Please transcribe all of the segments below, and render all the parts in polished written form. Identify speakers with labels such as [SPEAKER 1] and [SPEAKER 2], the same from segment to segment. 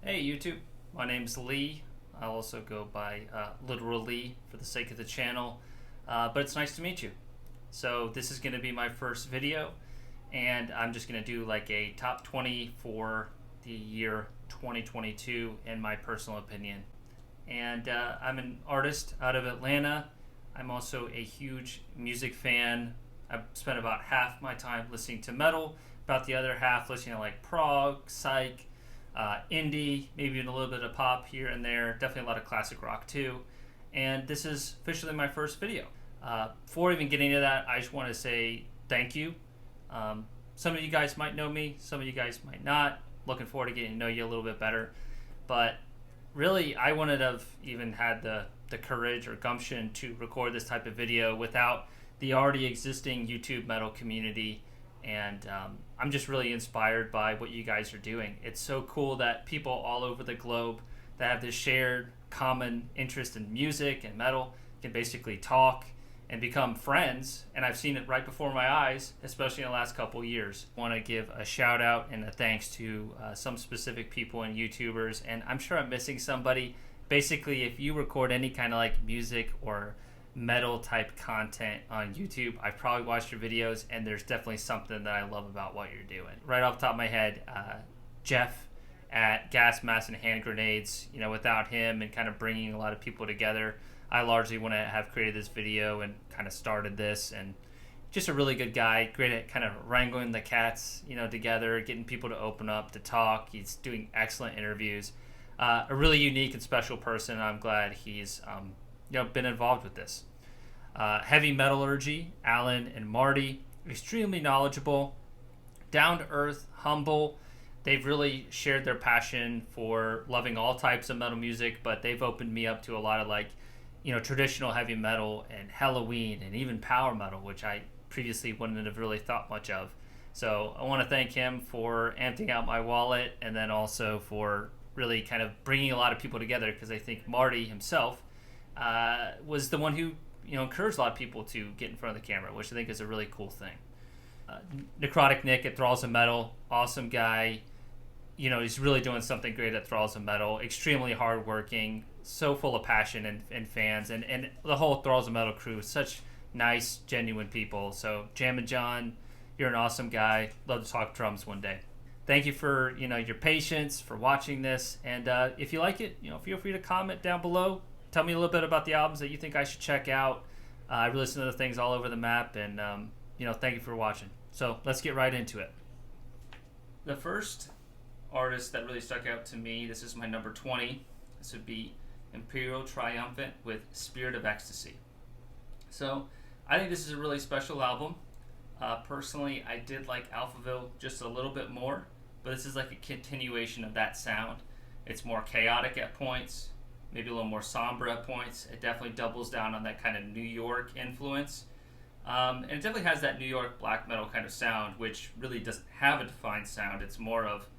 [SPEAKER 1] Hey YouTube, my name's Lee. I also go by Literal Lee for the sake of the channel, but it's nice to meet you. So this is going to be my first video, and I'm just going to do like a top 20 for the year 2022 in my personal opinion. And I'm an artist out of Atlanta. I'm also a huge music fan. I've spent about half my time listening to metal, about the other half listening to like prog, psych, indie, maybe even a little bit of pop here and there. Definitely a lot of classic rock too. And this is officially my first video. Before even getting into that, I just want to say thank you. Some of you guys might know me, some of you guys might not. Looking forward to getting to know you a little bit better. But really, I wouldn't have even had the courage or gumption to record this type of video without the already existing YouTube metal community. And I'm just really inspired by what you guys are doing. It's so cool that people all over the globe that have this shared common interest in music and metal can basically talk and become friends. And I've seen it right before my eyes, especially in the last couple of years. I want to give a shout out and a thanks to some specific people and YouTubers, and I'm sure I'm missing somebody. Basically, if you record any kind of like music or metal type content on YouTube, I've probably watched your videos, and there's definitely something that I love about what you're doing. Right off the top of my head, Jeff at Gas Mask and Hand Grenades, you know, without him and kind of bringing a lot of people together, I largely wouldn't have created this video and kind of started this. And just a really good guy, great at kind of wrangling the cats, you know, together, getting people to open up, to talk. He's doing excellent interviews. A really unique and special person. I'm glad he's been involved with this. Heavy Metallurgy, Alan and Marty, extremely knowledgeable, down to earth, humble. They've really shared their passion for loving all types of metal music, but they've opened me up to a lot of like, you know, traditional heavy metal and Halloween and even power metal, which I previously wouldn't have really thought much of. So I want to thank him for emptying out my wallet, and then also for really kind of bringing a lot of people together, because I think Marty himself was the one who, you know, encouraged a lot of people to get in front of the camera, which I think is a really cool thing. Necrotic Nick at Thralls of Metal, awesome guy. You know, he's really doing something great at Thralls of Metal. Extremely hardworking, so full of passion and fans, and the whole Thralls of Metal crew, such nice, genuine people. So Jammin' John, you're an awesome guy. Love to talk drums one day. Thank you for, you know, your patience, for watching this, and if you like it, you know, feel free to comment down below. Tell me a little bit about the albums that you think I should check out. I listen to the things all over the map, and you know, thank you for watching. So let's get right into it. The first artist that really stuck out to me, this is my number 20. This would be Imperial Triumphant with Spirit of Ecstasy. So I think this is a really special album. Personally, I did like Alphaville just a little bit more, but this is like a continuation of that sound. It's more chaotic at points, maybe a little more somber at points. It definitely doubles down on that kind of New York influence. And it definitely has that New York black metal kind of sound, which really doesn't have a defined sound. It's more of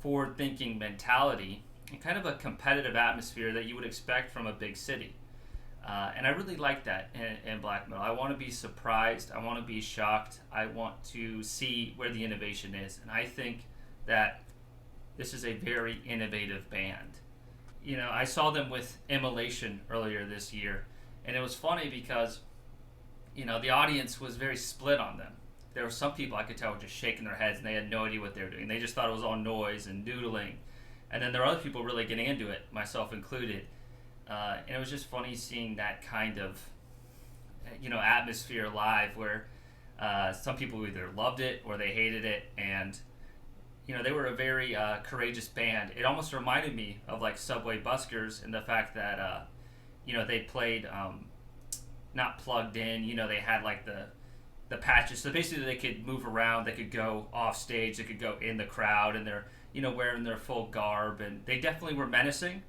[SPEAKER 1] forward-thinking mentality and kind of a competitive atmosphere that you would expect from a big city. And I really like that in black metal. I want to be surprised. I want to be shocked. I want to see where the innovation is. And I think that this is a very innovative band. You know, I saw them with Immolation earlier this year, and it was funny because, you know, the audience was very split on them. There were some people I could tell were just shaking their heads, and they had no idea what they were doing. They just thought it was all noise and doodling. And then there were other people really getting into it, myself included. And it was just funny seeing that kind of, you know, atmosphere live, where some people either loved it or they hated it. And you know, they were a very courageous band. It almost reminded me of like Subway Buskers in the fact that, you know, they played not plugged in. You know, they had like the patches, so basically they could move around. They could go off stage. They could go in the crowd, and they're, you know, wearing their full garb, and they definitely were menacing.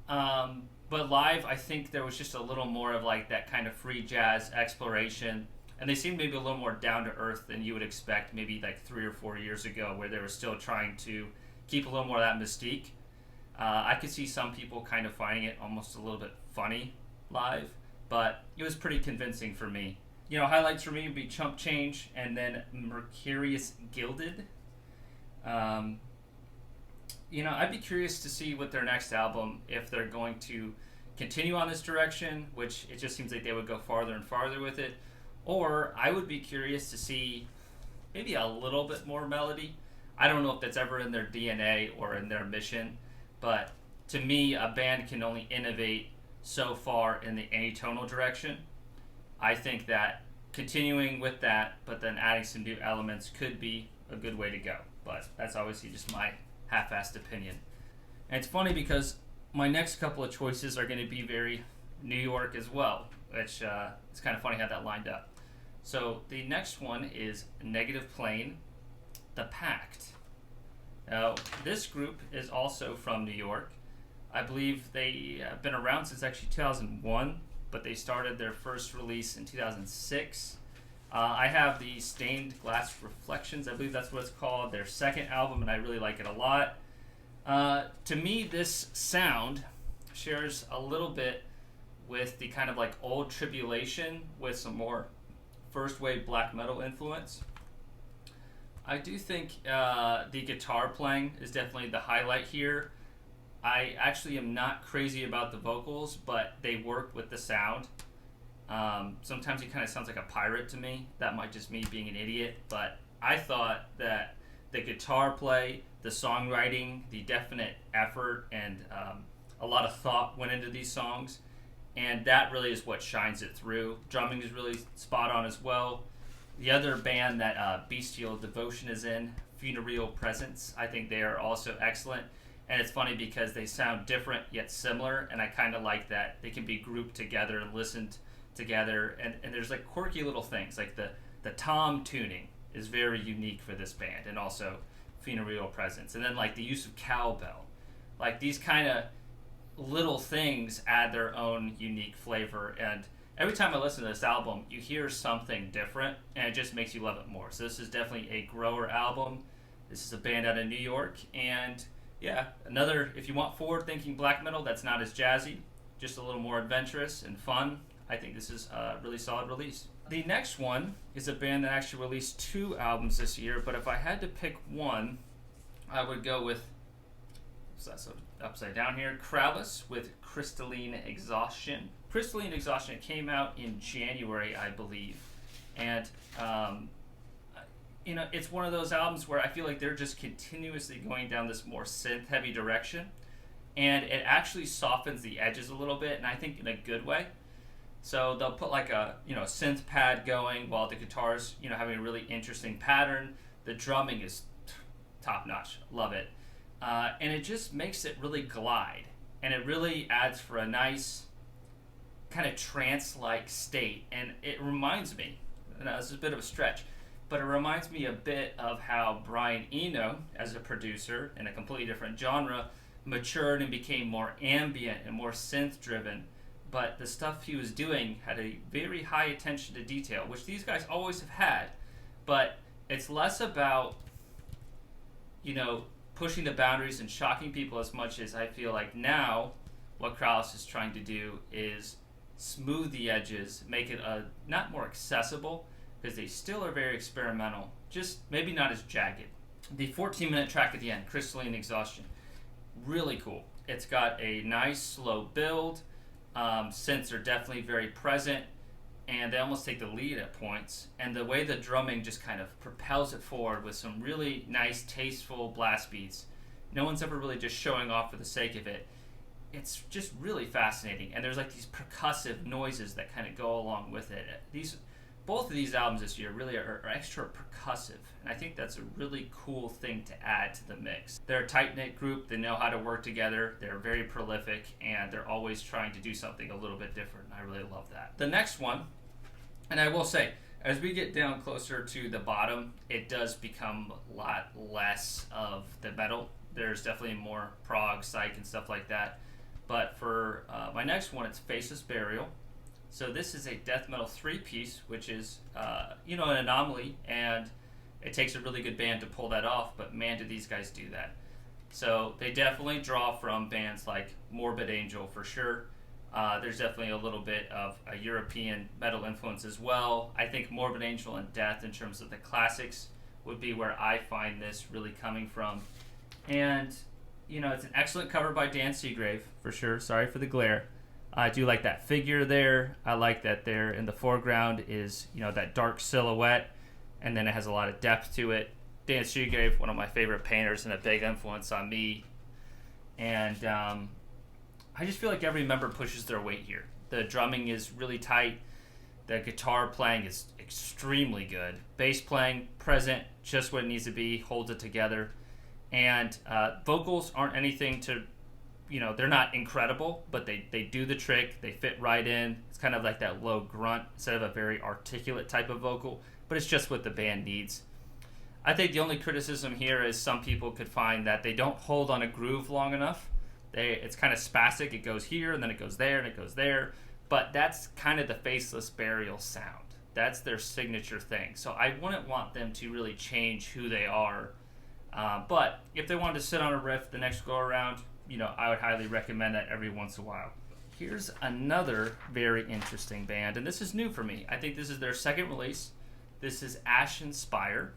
[SPEAKER 1] But live, I think there was just a little more of like that kind of free jazz exploration. And they seemed maybe a little more down to earth than you would expect maybe like 3 or 4 years ago, where they were still trying to keep a little more of that mystique. I could see some people kind of finding it almost a little bit funny live, but it was pretty convincing for me. You know, highlights for me would be Chump Change and then Mercurius Gilded. I'd be curious to see what their next album, if they're going to continue on this direction, which it just seems like they would go farther and farther with it, or I would be curious to see maybe a little bit more melody. I don't know if that's ever in their DNA or in their mission, but to me, a band can only innovate so far in the atonal direction. I think that continuing with that, but then adding some new elements could be a good way to go. But that's obviously just my half-assed opinion. And it's funny because my next couple of choices are going to be very New York as well, which it's kind of funny how that lined up. So the next one is Negative Plane, the PACT. Now, this group is also from New York. I believe they have been around since actually 2001, but they started their first release in 2006. I have the Stained Glass Reflections, I believe that's what it's called, their second album, and I really like it a lot. To me, this sound shares a little bit with the kind of like old Tribulation with some more first wave black metal influence. I do think the guitar playing is definitely the highlight here. I actually am not crazy about the vocals, but they work with the sound. Sometimes he kind of sounds like a pirate to me. That might just me being an idiot, but I thought that the guitar play, the songwriting, the definite effort, and a lot of thought went into these songs, and that really is what shines it through. Drumming is really spot on as well. The other band that Bestial Devotion is in, Funereal Presence, I think they are also excellent. And it's funny because they sound different yet similar, and I kind of like that they can be grouped together and listened together. And there's like quirky little things, like the tom tuning is very unique for this band, and also Funereal Presence. And then like the use of cowbell. Like these kind of little things add their own unique flavor, and every time I listen to this album, you hear something different, and it just makes you love it more. So this is definitely a grower album. This is a band out of New York, and yeah, another, if you want forward-thinking black metal that's not as jazzy, just a little more adventurous and fun, I think this is a really solid release. The next one is a band that actually released 2 albums this year, but if I had to pick one, I would go with, so that's upside down here, KRALLICE with Crystalline Exhaustion. Crystalline Exhaustion came out in January, I believe, and it's one of those albums where I feel like they're just continuously going down this more synth-heavy direction, and it actually softens the edges a little bit, and I think in a good way. So they'll put like a synth pad going while the guitar's having a really interesting pattern. The drumming is top-notch, love it, and it just makes it really glide, and it really adds for a nice kind of trance-like state. And it reminds me, this is a bit of a stretch, but it reminds me a bit of how Brian Eno, as a producer in a completely different genre, matured and became more ambient and more synth-driven. But the stuff he was doing had a very high attention to detail, which these guys always have had. But it's less about, pushing the boundaries and shocking people as much as I feel like now what KRALLICE is trying to do is smooth the edges, make it not more accessible, because they still are very experimental, just maybe not as jagged. The 14-minute track at the end, Crystalline Exhaustion, really cool. It's got a nice slow build. Synths are definitely very present, and they almost take the lead at points. And the way the drumming just kind of propels it forward with some really nice, tasteful blast beats. No one's ever really just showing off for the sake of it. It's just really fascinating, and there's like these percussive noises that kind of go along with it. Both of these albums this year really are extra percussive, and I think that's a really cool thing to add to the mix. They're a tight-knit group, they know how to work together, they're very prolific, and they're always trying to do something a little bit different, and I really love that. The next one, and I will say, as we get down closer to the bottom, it does become a lot less of the metal. There's definitely more prog, psych, and stuff like that. But for my next one, it's Faceless Burial. So this is a death metal 3-piece, which is, an anomaly, and it takes a really good band to pull that off, but man, do these guys do that. So they definitely draw from bands like Morbid Angel for sure. There's definitely a little bit of a European metal influence as well. I think Morbid Angel and Death, in terms of the classics, would be where I find this really coming from. And it's an excellent cover by Dan Seagrave, for sure. Sorry for the glare. I do like that figure there. I like that there in the foreground is, that dark silhouette, and then it has a lot of depth to it. Dan Seagrave, one of my favorite painters and a big influence on me. And I just feel like every member pushes their weight here. The drumming is really tight. The guitar playing is extremely good. Bass playing, present, just what it needs to be, holds it together. And vocals aren't anything to, they're not incredible, but they do the trick. They fit right in. It's kind of like that low grunt instead of a very articulate type of vocal, but it's just what the band needs. I think the only criticism here is some people could find that they don't hold on a groove long enough. It's kind of spastic. It goes here, and then it goes there, and it goes there. But that's kind of the Faceless Burial sound. That's their signature thing. So I wouldn't want them to really change who they are. But if they wanted to sit on a riff the next go around, I would highly recommend that every once in a while. Here's another very interesting band, and this is new for me. I think this is their second release. This is ASHENSPIRE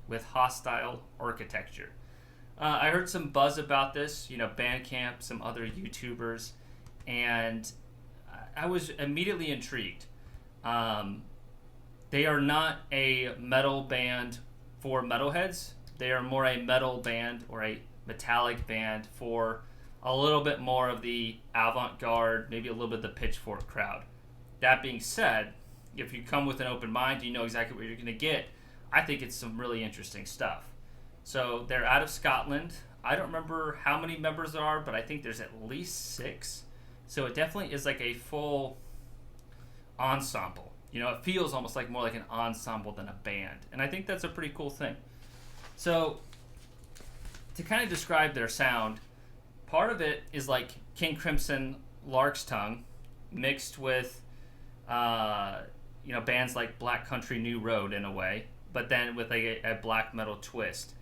[SPEAKER 1] with Hostile Architecture. I heard some buzz about this, Bandcamp, some other YouTubers, and I was immediately intrigued. They are not a metal band for metalheads. They are more a metal band or a metallic band for a little bit more of the avant-garde, maybe a little bit of the pitchfork crowd. That being said, if you come with an open mind, you know exactly what you're going to get. I think it's some really interesting stuff. So they're out of Scotland. I don't remember how many members there are, but I think there's at least 6. So it definitely is like a full ensemble. It feels almost like more like an ensemble than a band. And I think that's a pretty cool thing. So to kind of describe their sound, part of it is like King Crimson, Lark's Tongue, mixed with, bands like Black Country New Road in a way, but then with a black metal twist.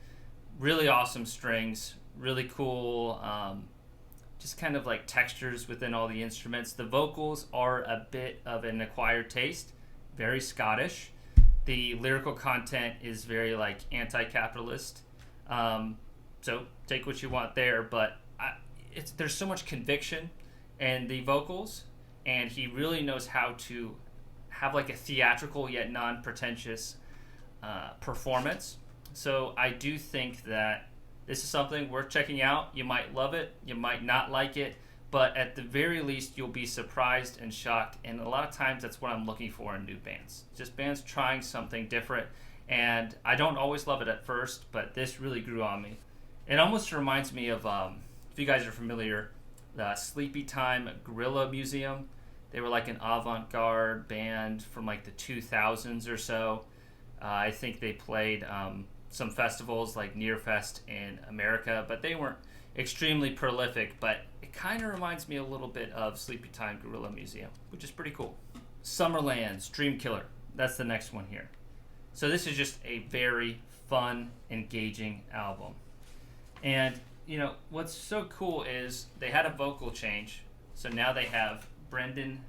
[SPEAKER 1] Really awesome strings, really cool, just kind of like textures within all the instruments. The vocals are a bit of an acquired taste, very Scottish. The lyrical content is very like anti-capitalist. So take what you want there, but there's so much conviction in the vocals, and he really knows how to have like a theatrical yet non-pretentious performance. So I do think that this is something worth checking out. You might love it, you might not like it, but at the very least you'll be surprised and shocked, and a lot of times that's what I'm looking for in new bands. Just bands trying something different, and I don't always love it at first, but this really grew on me. It almost reminds me of, if you guys are familiar, the Sleepy Time Gorilla Museum. They were like an avant-garde band from like the 2000s or so. I think they played some festivals like Nearfest in America, but they weren't extremely prolific, but it kind of reminds me a little bit of Sleepy Time Gorilla Museum, which is pretty cool. Summerland's Dream Killer. That's the next one here. So this is just a very fun, engaging album. And, what's so cool is they had a vocal change. So now they have Brendan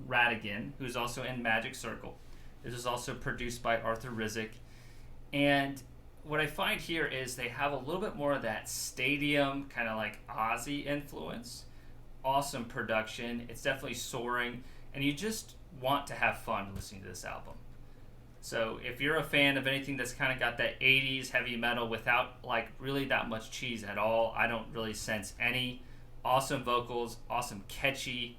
[SPEAKER 1] Radigan, who's also in Magic Circle. This is also produced by Arthur Rizek. And what I find here is they have a little bit more of that stadium, kind of like Ozzy influence. Awesome production. It's definitely soaring. And you just want to have fun listening to this album. So if you're a fan of anything that's kind of got that 80s heavy metal without like really that much cheese at all, I don't really sense any. Awesome vocals, awesome catchy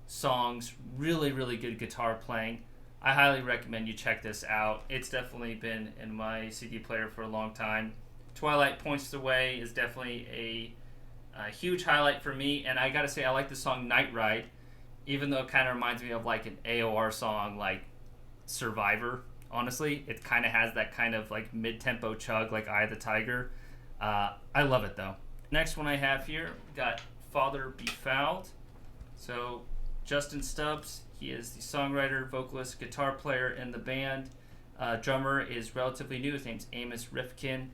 [SPEAKER 1] songs, really, really good guitar playing. I highly recommend you check this out. It's definitely been in my CD player for a long time. Twilight Points the Way is definitely a huge highlight for me, and I gotta say I like the song Night Ride, even though it kind of reminds me of like an AOR song like Survivor. Honestly, it kind of has that kind of like mid-tempo chug like Eye of the Tiger. I love it though. Next one I have here, we got Father Be Fouled. So Justin Stubbs, he is the songwriter, vocalist, guitar player in the band. Drummer is relatively new. His name's Amos Rifkin.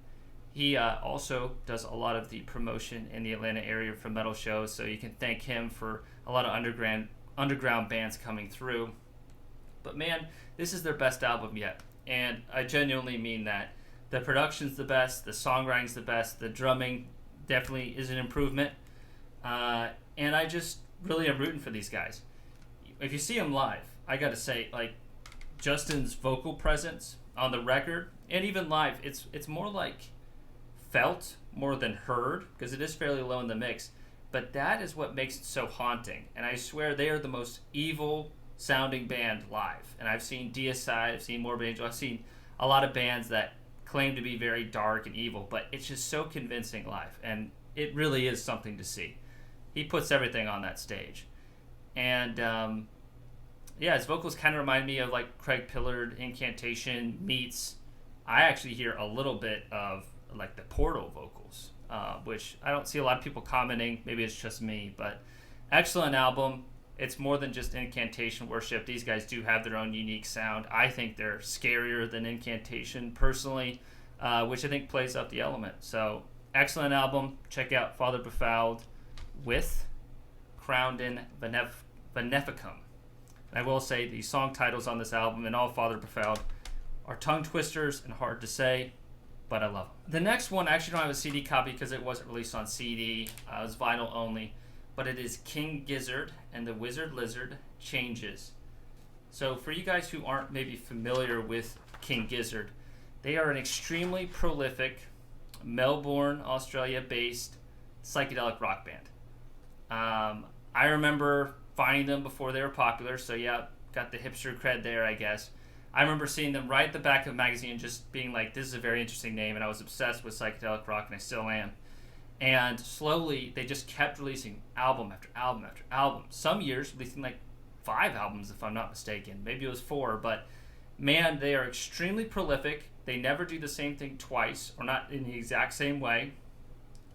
[SPEAKER 1] He also does a lot of the promotion in the Atlanta area for metal shows, so you can thank him for a lot of underground bands coming through. But man, this is their best album yet, and I genuinely mean that. The production's the best, the songwriting's the best, the drumming definitely is an improvement. And I just really am rooting for these guys. If you see them live, I gotta say, like, Justin's vocal presence on the record and even live, it's more like felt more than heard, because it is fairly low in the mix. But that is what makes it so haunting. And I swear they are the most evil sounding band live. And I've seen DSI, I've seen Morbid Angel, I've seen a lot of bands that claim to be very dark and evil, but it's just so convincing live. And it really is something to see. He puts everything on that stage. And yeah, his vocals kind of remind me of like Craig Pillard, Incantation meets, I actually hear a little bit of like the Portal vocals, which I don't see a lot of people commenting. Maybe it's just me, but excellent album. It's more than just Incantation worship. These guys do have their own unique sound. I think they're scarier than Incantation personally, which I think plays up the element. So excellent album. Check out Father Befouled with Crowned in Beneficum. And I will say the song titles on this album and all Father Befouled are tongue twisters and hard to say, but I love them. The next one, I actually don't have a CD copy because it wasn't released on CD. It was vinyl only. But it is King Gizzard and the Wizard Lizard Changes. So for you guys who aren't maybe familiar with King Gizzard, they are an extremely prolific Melbourne, Australia-based psychedelic rock band. I remember finding them before they were popular, so yeah, got the hipster cred there, I guess. I remember seeing them right at the back of the magazine and just being like, this is a very interesting name, and I was obsessed with psychedelic rock, and I still am. And slowly, they just kept releasing album after album after album. Some years, releasing like 5 albums, if I'm not mistaken. Maybe it was 4, but man, they are extremely prolific. They never do the same thing twice, or not in the exact same way.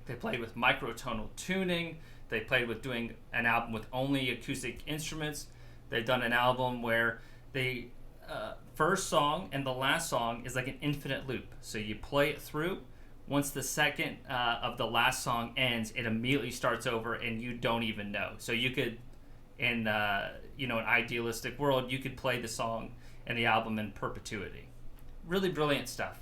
[SPEAKER 1] They played with microtonal tuning. They played with doing an album with only acoustic instruments. They've done an album where the first song and the last song is like an infinite loop. So you play it through. Once the second of the last song ends, it immediately starts over, and you don't even know. So you could, in an idealistic world, you could play the song and the album in perpetuity. Really brilliant stuff.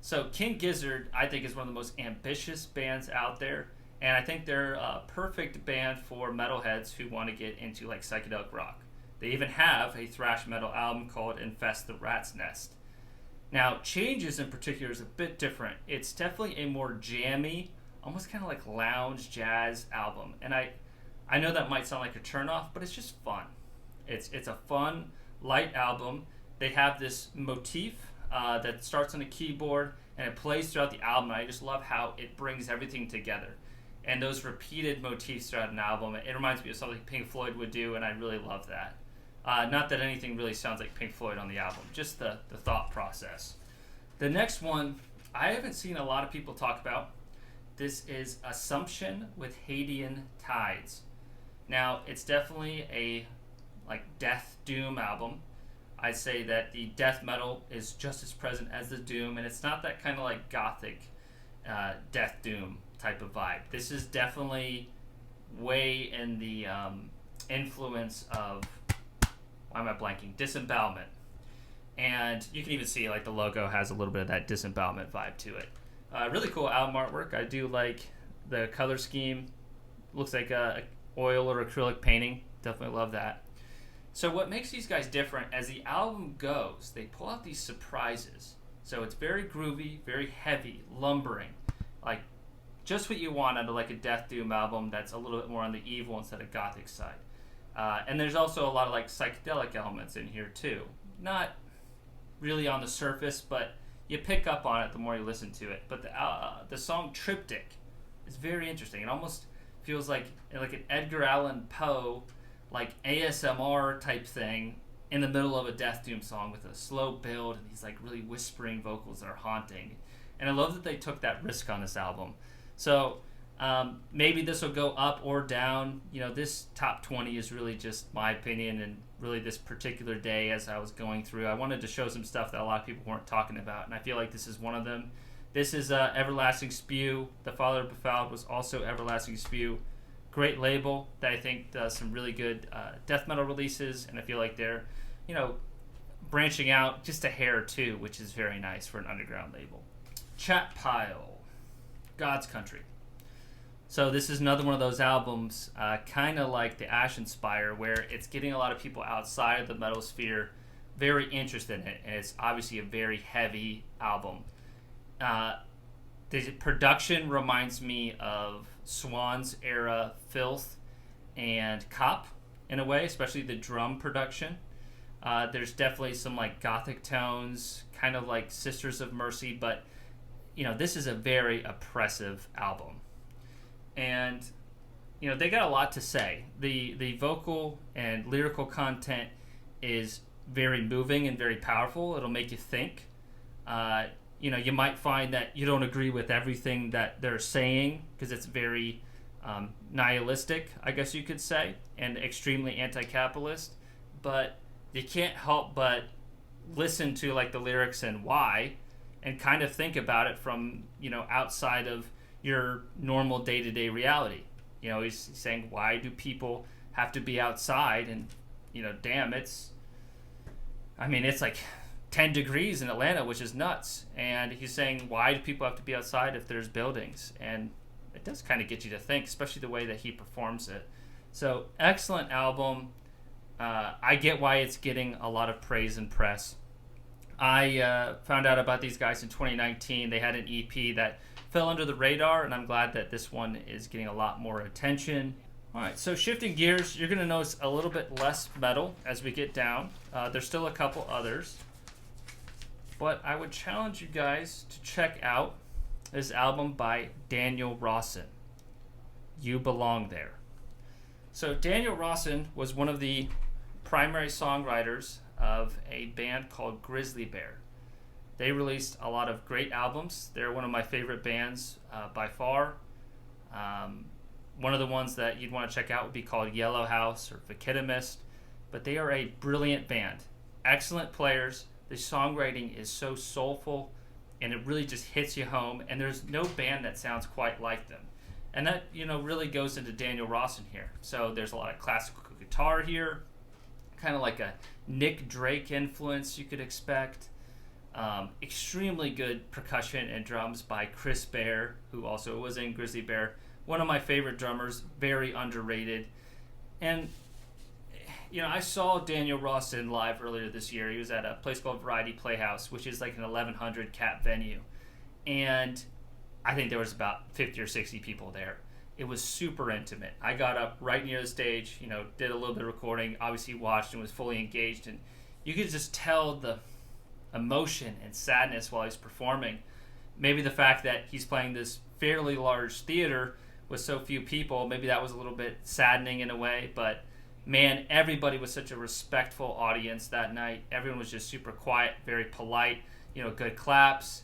[SPEAKER 1] So King Gizzard, I think, is one of the most ambitious bands out there, and I think they're a perfect band for metalheads who want to get into like psychedelic rock. They even have a thrash metal album called Infest the Rat's Nest. Now, Changes in particular is a bit different. It's definitely a more jammy, almost kind of like lounge jazz album. And I know that might sound like a turnoff, but it's just fun. It's a fun, light album. They have this motif that starts on the keyboard, and it plays throughout the album. And I just love how it brings everything together. And those repeated motifs throughout an album, it reminds me of something Pink Floyd would do, and I really love that. Not that anything really sounds like Pink Floyd on the album, just the thought process. The next one, I haven't seen a lot of people talk about. This is Assumption with Hadean Tides. Now, it's definitely a like death doom album. I'd say that the death metal is just as present as the doom, and it's not that kind of like gothic death doom type of vibe. This is definitely way in the influence of, why am I blanking? Disembowelment. And you can even see like the logo has a little bit of that disembowelment vibe to it. Really cool album artwork. I do like the color scheme. Looks like a oil or acrylic painting. Definitely love that. So what makes these guys different, as the album goes, they pull out these surprises. So it's very groovy, very heavy, lumbering. Like just what you want out of like a death doom album that's a little bit more on the evil instead of gothic side. And there's also a lot of like psychedelic elements in here too. Not really on the surface, but you pick up on it the more you listen to it. But the song Triptych is very interesting. It almost feels like an Edgar Allan Poe, like ASMR type thing in the middle of a death doom song with a slow build and these like really whispering vocals that are haunting. And I love that they took that risk on this album. So maybe this will go up or down. You know, this top 20 is really just my opinion, and really this particular day as I was going through, I wanted to show some stuff that a lot of people weren't talking about, and I feel like this is one of them. This is Everlasting Spew. The Father Befouled was also Everlasting Spew. Great label that I think does some really good death metal releases, and I feel like they're, branching out just a hair too, which is very nice for an underground label. Chat Pile, God's Country. So this is another one of those albums, kind of like the ASHENSPIRE, where it's getting a lot of people outside of the metal sphere very interested in it, and it's obviously a very heavy album. The production reminds me of Swan's era Filth and Cop in a way, especially the drum production. There's definitely some like gothic tones, kind of like Sisters of Mercy, but this is a very oppressive album. And they got a lot to say. The vocal and lyrical content is very moving and very powerful. It'll make you think. You might find that you don't agree with everything that they're saying because it's very nihilistic, I guess you could say, and extremely anti-capitalist. But you can't help but listen to like the lyrics and why, and kind of think about it from outside of your normal day-to-day reality. He's saying, why do people have to be outside? And damn, it's like 10 degrees in Atlanta, which is nuts. And he's saying, why do people have to be outside if there's buildings? And it does kind of get you to think, especially the way that he performs it. So excellent album. I get why it's getting a lot of praise and press. I found out about these guys in 2019. They had an EP that fell under the radar, and I'm glad that this one is getting a lot more attention. All right, so shifting gears, you're going to notice a little bit less metal as we get down. There's still a couple others, but I would challenge you guys to check out this album by Daniel Rawson, You Belong There. So Daniel Rawson was one of the primary songwriters of a band called Grizzly Bear. They released a lot of great albums. They're one of my favorite bands by far. One of the ones that you'd want to check out would be called Yellow House or Vakitamist. But they are a brilliant band. Excellent players. The songwriting is so soulful, and it really just hits you home. And there's no band that sounds quite like them. And that, really goes into Daniel Rawson here. So there's a lot of classical guitar here, kind of like a Nick Drake influence you could expect. Extremely good percussion and drums by Chris Bear, who also was in Grizzly Bear. One of my favorite drummers, very underrated. And, I saw Daniel Rawson live earlier this year. He was at a place called Variety Playhouse, which is like an 1,100 cap venue. And I think there was about 50 or 60 people there. It was super intimate. I got up right near the stage, did a little bit of recording, obviously watched and was fully engaged. And you could just tell the emotion and sadness while he's performing. Maybe the fact that he's playing this fairly large theater with so few people, maybe that was a little bit saddening in a way, but man, everybody was such a respectful audience that night. Everyone was just super quiet, very polite, good claps.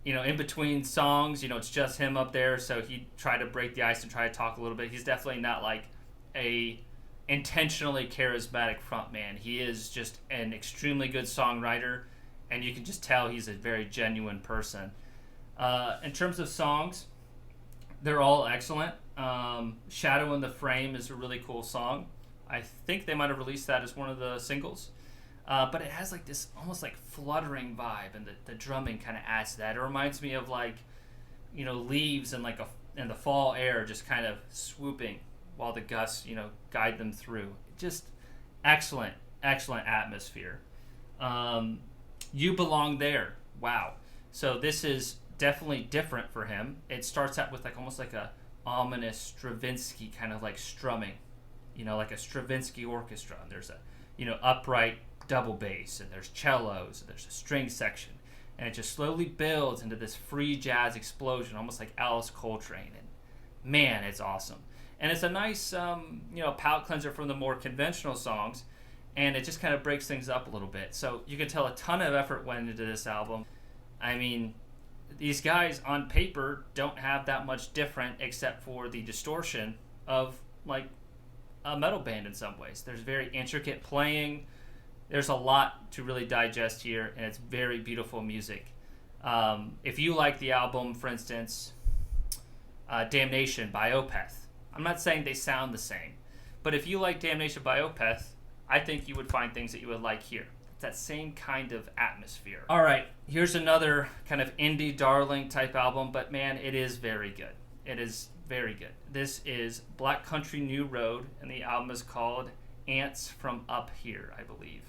[SPEAKER 1] In between songs, it's just him up there, so he tried to break the ice and try to talk a little bit. He's definitely not like a intentionally charismatic frontman. He is just an extremely good songwriter, and you can just tell he's a very genuine person. In terms of songs, they're all excellent. Shadow in the Frame is a really cool song. I think they might have released that as one of the singles. But it has like this almost like fluttering vibe, and the drumming kind of adds to that. It reminds me of like, leaves and like in the fall air just kind of swooping while the gusts, guide them through. Just excellent atmosphere. You Belong There. Wow. So this is definitely different for him. It starts out with like almost like a ominous Stravinsky kind of like strumming, like a Stravinsky orchestra. And there's a, upright double bass, and there's cellos, and there's a string section, and it just slowly builds into this free jazz explosion, almost like Alice Coltrane. And man, it's awesome. And it's a nice, palate cleanser from the more conventional songs, and it just kind of breaks things up a little bit. So you can tell a ton of effort went into this album. I mean, these guys on paper don't have that much different except for the distortion of like a metal band in some ways. There's very intricate playing. There's a lot to really digest here, and it's very beautiful music. If you like the album, for instance, Damnation by Opeth, I'm not saying they sound the same, but if you like Damnation by Opeth, I think you would find things that you would like here. It's that same kind of atmosphere. All right, here's another kind of indie darling type album, but man, it is very good. It is Very good. This is Black Country New Road, and the album is called Ants from Up Here, I believe.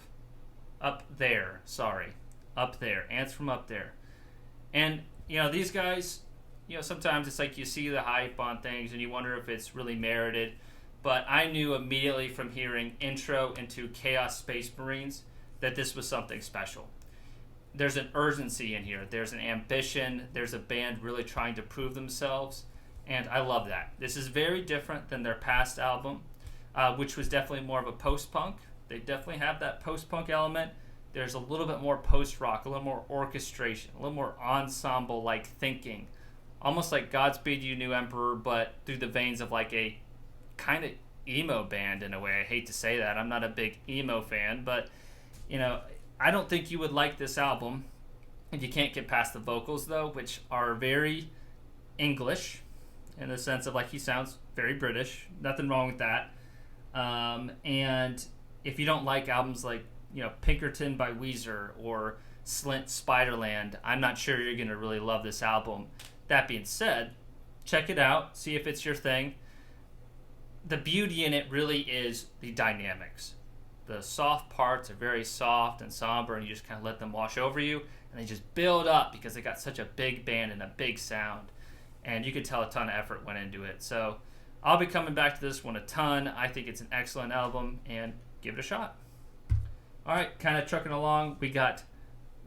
[SPEAKER 1] Up There, sorry. Up There. Ants from Up There. And, you know, these guys, you know, sometimes it's like you see the hype on things and you wonder if it's really merited. But I knew immediately from hearing Intro into Chaos Space Marines that this was something special. There's an urgency in here. There's an ambition. There's a band really trying to prove themselves. And I love that. This is very different than their past album, which was definitely more of a post-punk. They definitely have that post-punk element. There's a little bit more post-rock, a little more orchestration, a little more ensemble-like thinking. Almost like Godspeed You New Emperor, but through the veins of like a kind of emo band in a way. I hate to say that. I'm not a big emo fan, but, you know, I don't think you would like this album if you can't get past the vocals, though, which are very English in the sense of, like, he sounds very British. Nothing wrong with that. And if you don't like albums like, you know, Pinkerton by Weezer or Slint Spiderland, I'm not sure you're going to really love this album. That being said, check it out. See if it's your thing. The beauty in it really is the dynamics. The soft parts are very soft and somber, and you just kind of let them wash over you, and they just build up because they got such a big band and a big sound, and you could tell a ton of effort went into it. So I'll be coming back to this one a ton. I think it's an excellent album, and give it a shot. All right, kind of trucking along, we got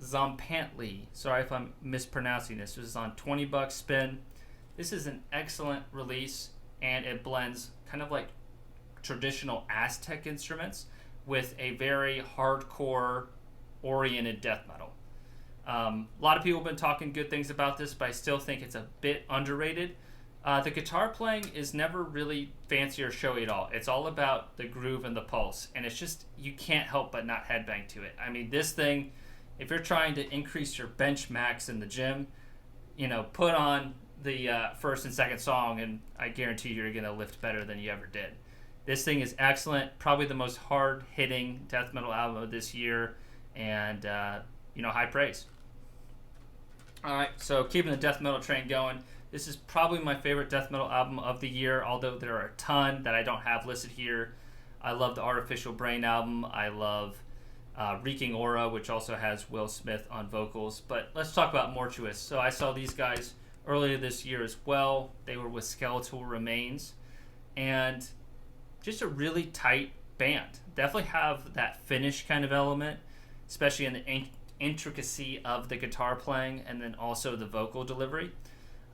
[SPEAKER 1] Zompantly. Sorry if I'm mispronouncing this. This is on $20 spin. This is an excellent release, and it blends kind of like traditional Aztec instruments with a very hardcore oriented death metal. A lot of people have been talking good things about this, but I still think it's a bit underrated. The guitar playing is never really fancy or showy at all. It's all about the groove and the pulse, and it's just, you can't help but not headbang to it. I mean, this thing, if you're trying to increase your bench max in the gym, you know, put on the first and second song, and I guarantee you're going to lift better than you ever did. This thing is excellent, probably the most hard-hitting death metal album of this year, and, you know, high praise. All right, so keeping the death metal train going, this is probably my favorite death metal album of the year, although there are a ton that I don't have listed here. I love the Artificial Brain album. I love Reeking Aura, which also has Will Smith on vocals. But let's talk about Mortuous. So I saw these guys earlier this year as well. They were with Skeletal Remains, and just a really tight band. Definitely have that Finnish kind of element, especially in the intricacy of the guitar playing and then also the vocal delivery.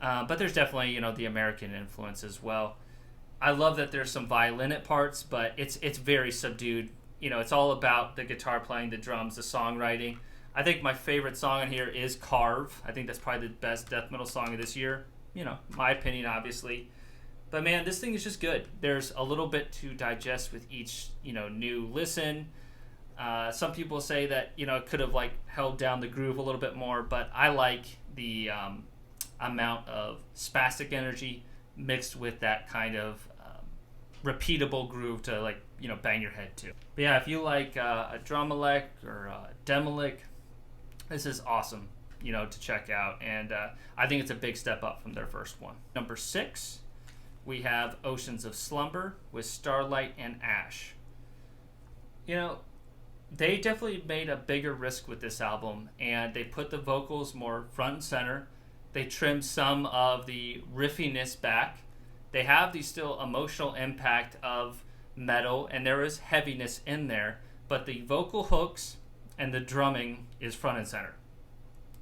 [SPEAKER 1] But there's definitely, you know, the American influence as well. I love that there's some violin at parts, but it's very subdued. You know, it's all about the guitar playing, the drums, the songwriting. I think my favorite song on here is Carve. I think that's probably the best death metal song of this year. You know, my opinion, obviously. But man, this thing is just good. There's a little bit to digest with each, you know, new listen. Some people say that, you know, it could have like held down the groove a little bit more, but I like the amount of spastic energy mixed with that kind of repeatable groove to, like, you know, bang your head to. But yeah, if you like a Drumalek or a Demolic, this is awesome, you know, to check out, and I think it's a big step up from their first one. Number 6, we have Oceans of Slumber with Starlight and Ash. You know, they definitely made a bigger risk with this album, and they put the vocals more front and center. They trimmed some of the riffiness back. They have the still emotional impact of metal, and there is heaviness in there, but the vocal hooks and the drumming is front and center.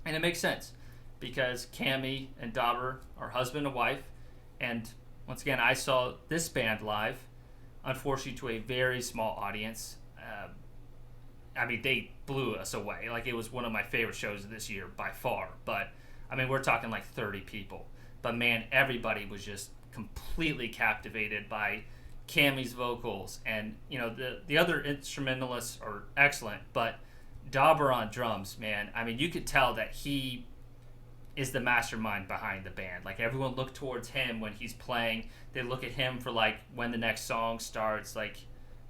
[SPEAKER 1] And it makes sense, because Cammy and Dauber are husband and wife, and once again, I saw this band live, unfortunately to a very small audience. I mean, they blew us away. Like, it was one of my favorite shows of this year by far, but I mean, we're talking like 30 people. But man, everybody was just completely captivated by Cammy's vocals. And, you know, the other instrumentalists are excellent, but Dauber on drums, man, I mean, you could tell that he is the mastermind behind the band. Like, everyone looked towards him when he's playing. They look at him for, like, when the next song starts. Like,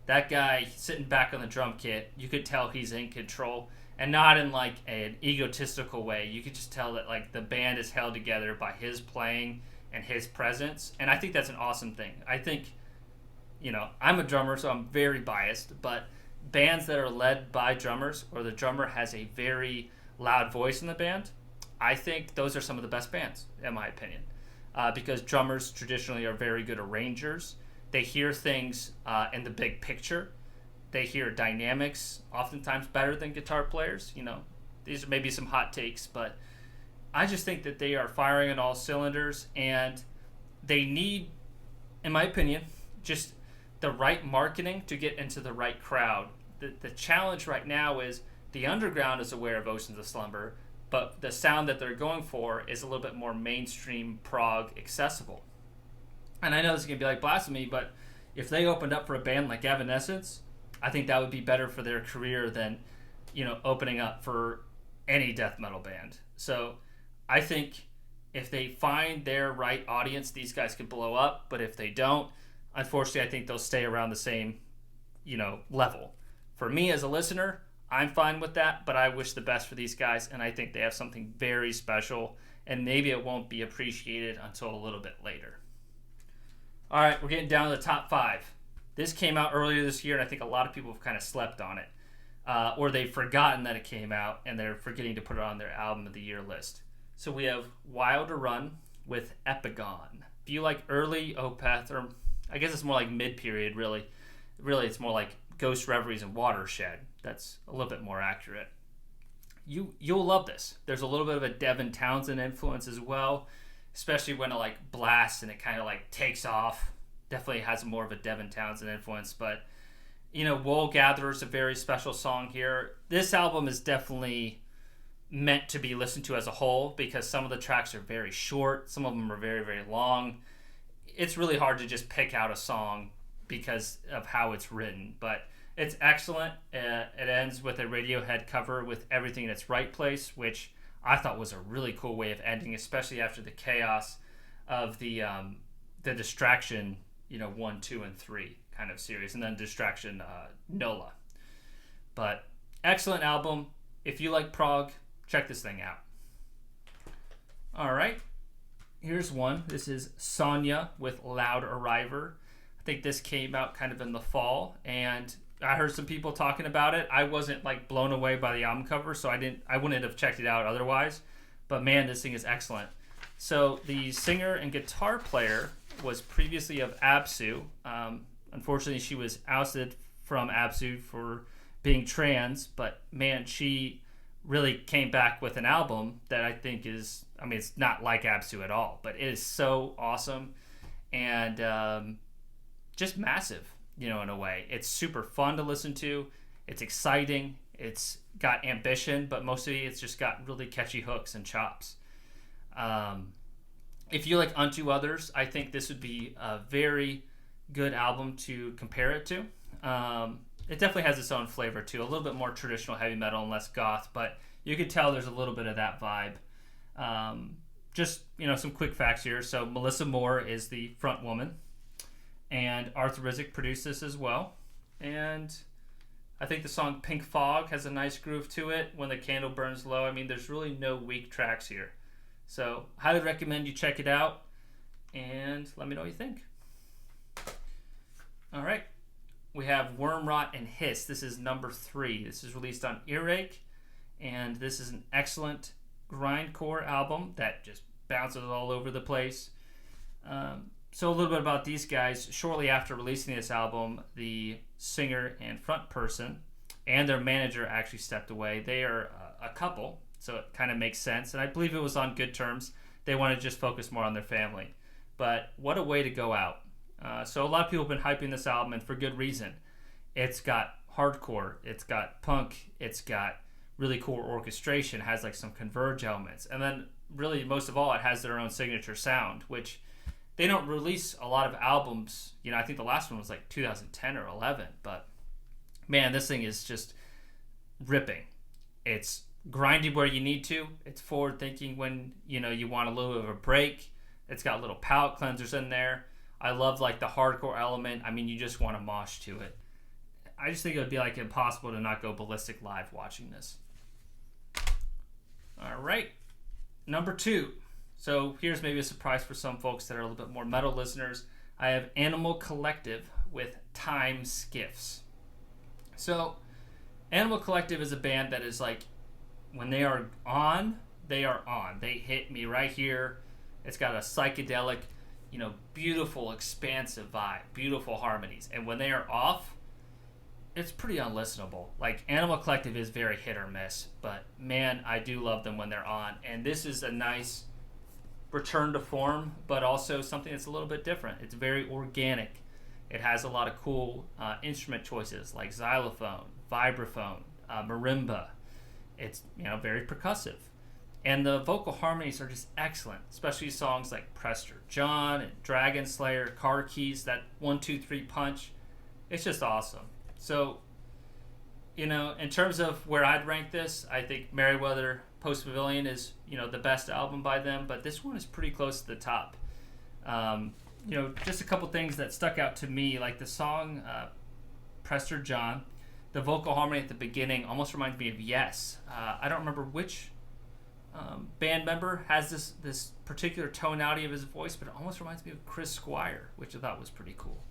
[SPEAKER 1] that guy sitting back on the drum kit, you could tell he's in control. And not in, like, an egotistical way. You could just tell that, like, the band is held together by his playing and his presence, and I think that's an awesome thing. I think, I'm a drummer, so I'm very biased, but bands that are led by drummers, or the drummer has a very loud voice in the band, I think those are some of the best bands, in my opinion, because drummers traditionally are very good arrangers. They hear things in the big picture. They hear dynamics oftentimes better than guitar players. These are maybe some hot takes, but I just think that they are firing on all cylinders, and they need, in my opinion, just the right marketing to get into the right crowd. The challenge right now is the underground is aware of Oceans of Slumber, but the sound that they're going for is a little bit more mainstream prog accessible. And I know this is going to be like blasphemy, but if they opened up for a band like Evanescence, I think that would be better for their career than, opening up for any death metal band. So I think if they find their right audience, these guys could blow up. But if they don't, unfortunately, I think they'll stay around the same, level. For me as a listener, I'm fine with that, but I wish the best for these guys, and I think they have something very special, and maybe it won't be appreciated until a little bit later. All right, we're getting down to the top 5. This came out earlier this year, and I think a lot of people have kind of slept on it, or they've forgotten that it came out, and they're forgetting to put it on their album of the year list. So we have Wild to Run with Epigon. If you like early Opeth, or I guess it's more like mid-period, really it's more like Ghost Reveries and Watershed. That's a little bit more accurate. You'll love this. There's a little bit of a Devin Townsend influence as well, especially when it like blasts and it kind of like takes off. Definitely has more of a Devin Townsend influence, but Wool Gatherer is a very special song here. This album is definitely meant to be listened to as a whole because some of the tracks are very short, some of them are very, very long. It's really hard to just pick out a song because of how it's written, but it's excellent. It ends with a Radiohead cover with Everything in Its Right Place, which I thought was a really cool way of ending, especially after the chaos of the Distraction, 1, 2, and 3 kind of series, and then Distraction Nola. But excellent album. If you like prog, check this thing out. All right, here's one. This is Sonya with Loud Arriver. I think this came out kind of in the fall, and I heard some people talking about it. I wasn't like blown away by the album cover, so I wouldn't have checked it out otherwise. But man, this thing is excellent. So the singer and guitar player was previously of Absu. Unfortunately, she was ousted from Absu for being trans, but man, she really came back with an album that I think is, it's not like Absu at all, but it is so awesome and just massive. In a way. It's super fun to listen to. It's exciting. It's got ambition, but mostly it's just got really catchy hooks and chops. If you like Unto Others, I think this would be a very good album to compare it to. It definitely has its own flavor too. A little bit more traditional heavy metal and less goth, but you could tell there's a little bit of that vibe. Just, some quick facts here. So Melissa Moore is the front woman. And Arthur Rizek produced this as well. And I think the song Pink Fog has a nice groove to it. When the Candle Burns Low. There's really no weak tracks here. So, highly recommend you check it out. And let me know what you think. All right. We have Wormrot and Hiss. This is number 3. This is released on Earache. And this is an excellent grindcore album that just bounces all over the place. So a little bit about these guys. Shortly after releasing this album, the singer and front person and their manager actually stepped away. They are a couple, so it kind of makes sense. And I believe it was on good terms. They want to just focus more on their family. But what a way to go out. So a lot of people have been hyping this album, and for good reason. It's got hardcore. It's got punk. It's got really cool orchestration. It has like some converge elements. And then really, most of all, it has their own signature sound, which they don't release a lot of albums. I think the last one was like 2010 or 11. But man, this thing is just ripping. It's grindy where you need to. It's forward thinking when you want a little bit of a break. It's got little palate cleansers in there. I love like the hardcore element. You just want to mosh to it. I just think it would be like impossible to not go ballistic live watching this. All right, number 2. So here's maybe a surprise for some folks that are a little bit more metal listeners. I have Animal Collective with Time Skiffs. So Animal Collective is a band that is like, when they are on, they are on. They hit me right here. It's got a psychedelic, beautiful, expansive vibe, beautiful harmonies. And when they are off, it's pretty unlistenable. Like, Animal Collective is very hit or miss, but man, I do love them when they're on. And this is a nice return to form, but also something that's a little bit different. It's very organic. It has a lot of cool instrument choices like xylophone, vibraphone, marimba. It's very percussive, and the vocal harmonies are just excellent, especially songs like Prester John and Dragon Slayer, Car Keys, that 1-2-3 punch. It's just awesome. So, in terms of where I'd rank this, I think Merriweather Post Pavilion is the best album by them, but this one is pretty close to the top. Just a couple things that stuck out to me, like the song Prester John. The vocal harmony at the beginning almost reminds me of Yes. I don't remember which band member has this particular tonality of his voice, but it almost reminds me of Chris Squire, which I thought was pretty cool.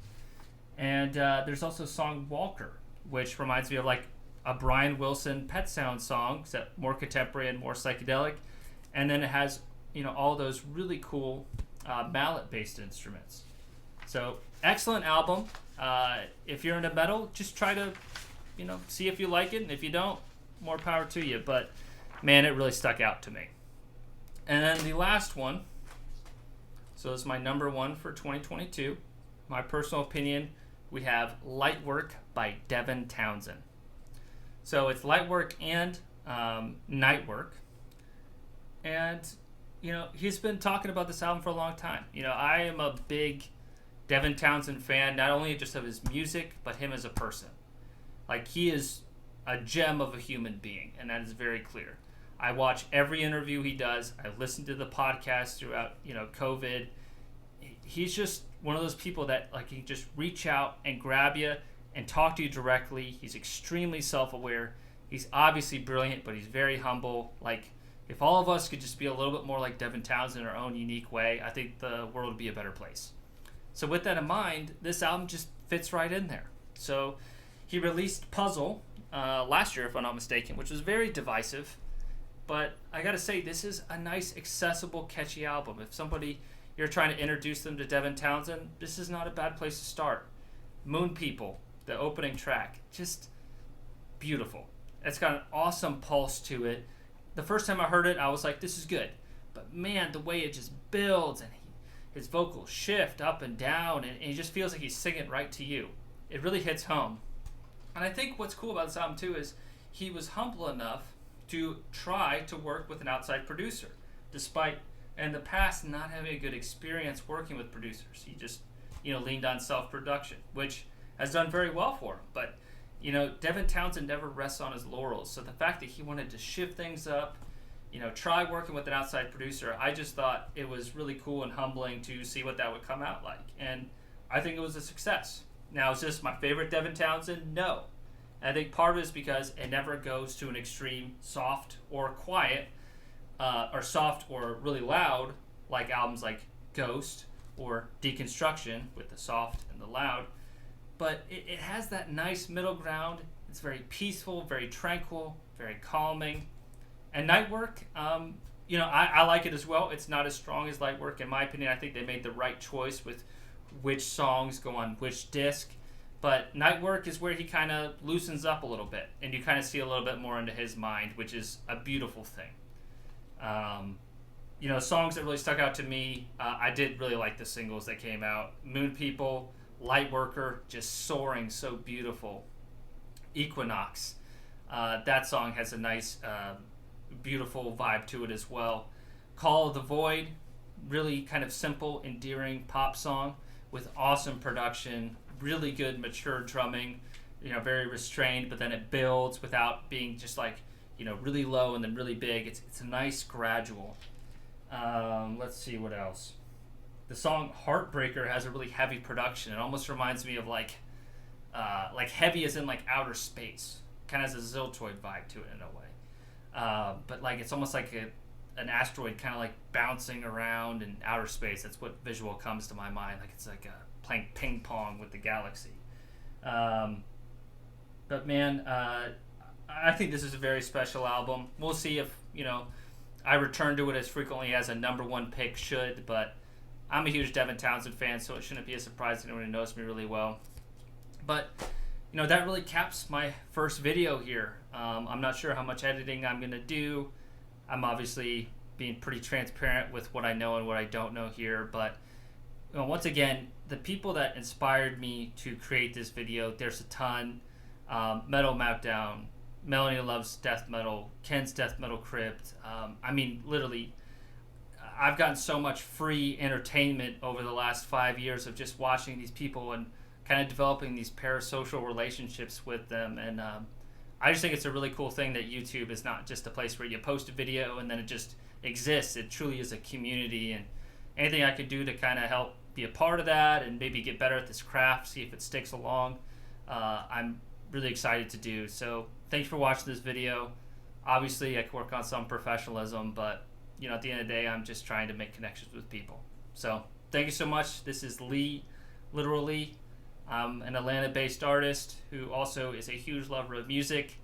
[SPEAKER 1] And there's also a song Walker, which reminds me of like a Brian Wilson Pet Sound song, except more contemporary and more psychedelic. And then it has all those really cool mallet-based instruments. So excellent album. If you're into metal, just try to see if you like it, and if you don't, more power to you. But man, it really stuck out to me. And then the last one, so this is my number one for 2022. My personal opinion, we have Lightwork by Devin Townsend. So it's Lightwork and Nightwork. And he's been talking about this album for a long time. I am a big Devin Townsend fan, not only just of his music, but him as a person. Like, he is a gem of a human being, and that is very clear. I watch every interview he does. I listen to the podcast throughout, COVID. He's just one of those people that, like, he just reach out and grab you and talk to you directly. He's extremely self-aware. He's obviously brilliant, but he's very humble. Like, if all of us could just be a little bit more like Devin Townsend in our own unique way, I think the world would be a better place. So with that in mind, this album just fits right in there. So he released Puzzle last year, if I'm not mistaken, which was very divisive. But I gotta say, this is a nice, accessible, catchy album. If you're trying to introduce them to Devin Townsend, this is not a bad place to start. Moon People, the opening track, just beautiful. It's got an awesome pulse to it. The first time I heard it, I was like, this is good. But man, the way it just builds, and his vocals shift up and down, and it just feels like he's singing right to you. It really hits home. And I think what's cool about this album too is he was humble enough to try to work with an outside producer, despite in the past not having a good experience working with producers. He just leaned on self-production, which has done very well for him. But Devin Townsend never rests on his laurels. So the fact that he wanted to shift things up, try working with an outside producer, I just thought it was really cool and humbling to see what that would come out like. And I think it was a success. Now, is this my favorite Devin Townsend? No. And I think part of it is because it never goes to an extreme soft or quiet, or soft or really loud, like albums like Ghost or Deconstruction with the soft and the loud. But it has that nice middle ground. It's very peaceful, very tranquil, very calming. And Nightwork, I like it as well. It's not as strong as Lightwork, in my opinion. I think they made the right choice with which songs go on which disc. But Nightwork is where he kind of loosens up a little bit, and you kind of see a little bit more into his mind, which is a beautiful thing. Songs that really stuck out to me, I did really like the singles that came out. Moon People, Lightworker, just soaring, so beautiful. Equinox, that song has a nice, beautiful vibe to it as well. Call of the Void, really kind of simple, endearing pop song with awesome production, really good mature drumming, very restrained, but then it builds without being just like, really low and then really big. It's a nice gradual. Let's see what else. The song Heartbreaker has a really heavy production. It almost reminds me of like heavy as in like outer space. Kind of has a Ziltoid vibe to it in a way. But like it's almost like an asteroid kind of like bouncing around in outer space. That's what visual comes to my mind. Like it's like playing ping pong with the galaxy. But man, I think this is a very special album. We'll see if, you know, I return to it as frequently as a #1 pick should, but I'm a huge Devin Townsend fan, so it shouldn't be a surprise to anyone who knows me really well. But, you know, that really caps my first video here. I'm not sure how much editing I'm going to do. I'm obviously being pretty transparent with what I know and what I don't know here, but you know, once again, the people that inspired me to create this video, there's a ton. Metal Meltdown, Melanie Loves Death Metal, Ken's Death Metal Crypt. I mean, literally, I've gotten so much free entertainment over the last 5 years of just watching these people and kind of developing these parasocial relationships with them. And I just think it's a really cool thing that YouTube is not just a place where you post a video and then it just exists. It truly is a community, and anything I could do to kind of help be a part of that and maybe get better at this craft, see if it sticks along, I'm really excited to do. So thanks for watching this video. Obviously I can work on some professionalism, but you know, at the end of the day, I'm just trying to make connections with people. So thank you so much. This is Lee, literally. I'm an Atlanta-based artist who also is a huge lover of music.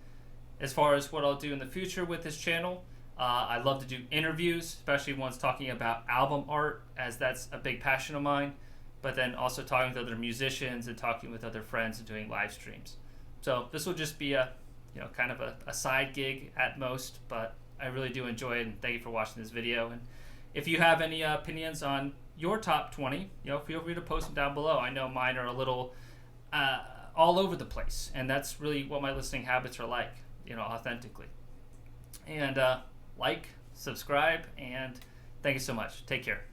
[SPEAKER 1] As far as what I'll do in the future with this channel, I love to do interviews, especially ones talking about album art, as that's a big passion of mine, but then also talking with other musicians and talking with other friends and doing live streams. So this will just be a, you know, kind of a side gig at most, but I really do enjoy it, and thank you for watching this video. And if you have any opinions on your top 20, you know, feel free to post them down below. I know mine are a little all over the place, and that's really what my listening habits are like, you know, authentically. And like, subscribe, and thank you so much. Take care.